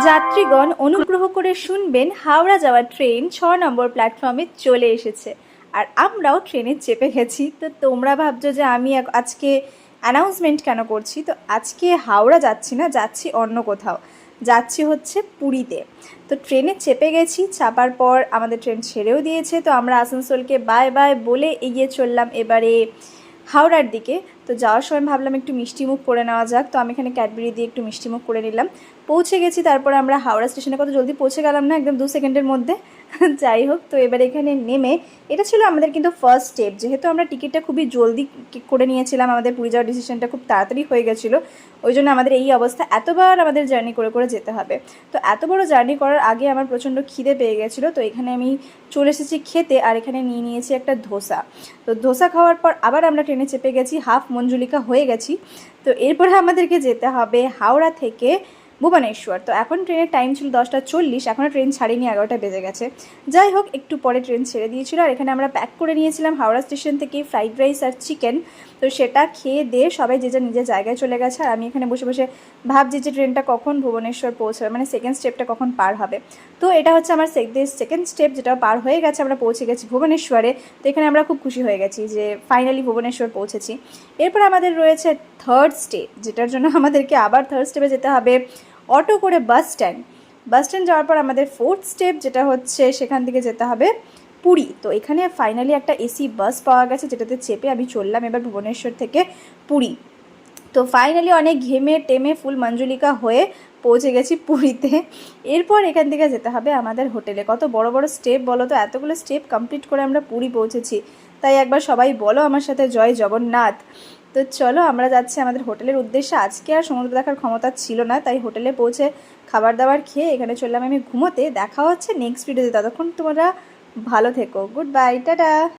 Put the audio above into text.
যাত্রীগণ অনুগ্রহ করে শুনবেন, হাওড়া যাওয়ার ট্রেন 6 নম্বর প্ল্যাটফর্মে চলে এসেছে। আর আমরাও ট্রেনে চেপে গেছি। তো তোমরা ভাবছো যে আমি আজকে অ্যানাউন্সমেন্ট কেন করছি। তো আজকে হাওড়া যাচ্ছি না, যাচ্ছি অন্য কোথাও, যাচ্ছি হচ্ছে পুরীতে। তো ট্রেনে চেপে গেছি, চাপার পর আমাদের ট্রেন ছেড়েও দিয়েছে। তো আমরা আসানসোলকে বাই বাই বলে এগিয়ে চললাম এবারে হাওড়ার দিকে। তো যাওয়ার সময় ভাবলাম একটু মিষ্টিমুখ করে নেওয়া যাক। তো আমি এখানে ক্যাডবেরি দিয়ে একটু মিষ্টিমুখ করে নিলাম। পৌঁছে গেছি, তারপরে আমরা হাওড়া স্টেশনে কত জলদি পৌঁছে গেলাম না, একদম 2 সেকেন্ডের মধ্যে। যাই হোক, তো এবার এখানে নেমে, এটা ছিল আমাদের কিন্তু ফার্স্ট স্টেপ। যেহেতু আমরা টিকিটটা খুবই জলদি করে নিয়েছিলাম, আমাদের পুরী যাওয়ার ডিসিশনটা খুব তাড়াতাড়ি হয়ে গেছিলো, ওই জন্য আমাদের এই অবস্থা, এতবার আমাদের জার্নি করে করে যেতে হবে। তো এত বড় জার্নি করার আগে আমার প্রচণ্ড খিদে পেয়ে গেছিলো। তো এখানে আমি চলে এসেছি খেতে, আর এখানে নিয়ে নিয়েছি একটা ধোসা। তো ধোসা খাওয়ার পর আবার আমরা ট্রেনে চেপে গেছি, হাফ মঞ্জুলিকা হয়ে গেছি। তো এরপরে আমাদেরকে যেতে হবে হাওড়া থেকে ভুবনেশ্বর। তো এখন ট্রেনের টাইম ছিল 10:40, এখনও ট্রেন ছাড়েনি, 11টা বেজে গেছে। যাই হোক, একটু পরে ট্রেন ছেড়ে দিয়েছিল। আর এখানে আমরা প্যাক করে নিয়েছিলাম হাওড়া স্টেশন থেকে ফ্রাইড রাইস আর চিকেন। তো সেটা খেয়ে দিয়ে সবাই যে যার নিজের জায়গায় চলে গেছে। আর আমি এখানে বসে বসে ভাবছি যে ট্রেনটা কখন ভুবনেশ্বর পৌঁছাবে, মানে সেকেন্ড স্টেপটা কখন পার হবে। তো এটা হচ্ছে আমার সেকেন্ড স্টেপ, যেটা পার হয়ে গেছে, আমরা পৌঁছে গেছি ভুবনেশ্বরে। তো এখানে আমরা খুব খুশি হয়ে গেছি যে ফাইনালি ভুবনেশ্বর পৌঁছেছি। এরপর আমাদের রয়েছে থার্ড স্টেপ, যেটার জন্য আমাদেরকে আবার থার্ড স্টেপে যেতে হবে অটো করে বাস স্ট্যান্ড যাওয়ার পর আমাদের ফোর্থ স্টেপ, যেটা হচ্ছে সেখান থেকে যেতে হবে পুরী। তো এখানে ফাইনালি একটা এসি বাস পাওয়া গেছে, যেটাতে চেপে আমি চললাম এবার ভুবনেশ্বর থেকে পুরী। তো ফাইনালি অনেক ঘেমে টেমে ফুল মঞ্জুলিকা হয়ে পৌঁছে গেছি পুরীতে। এরপর এখান থেকে যেতে হবে আমাদের হোটেলে। কত বড় বড় স্টেপ বলো তো, এতগুলো স্টেপ কমপ্লিট করে আমরা পুরী পৌঁছেছি। তাই একবার সবাই বলো আমার সাথে, জয় জগন্নাথ। তো চলো আমরা যাচ্ছি আমাদের হোটেলের উদ্দেশ্যে। আজকে আর সমুদ্র দেখার ক্ষমতা ছিল না, তাই হোটেলে পৌঁছে খাবার দাবার খেয়ে এখানে চললাম আমি ঘুমোতে। দেখা হচ্ছে নেক্সট ভিডিওতে, ততক্ষণ তোমরা ভালো থেকো, গুড বাই, টাটা।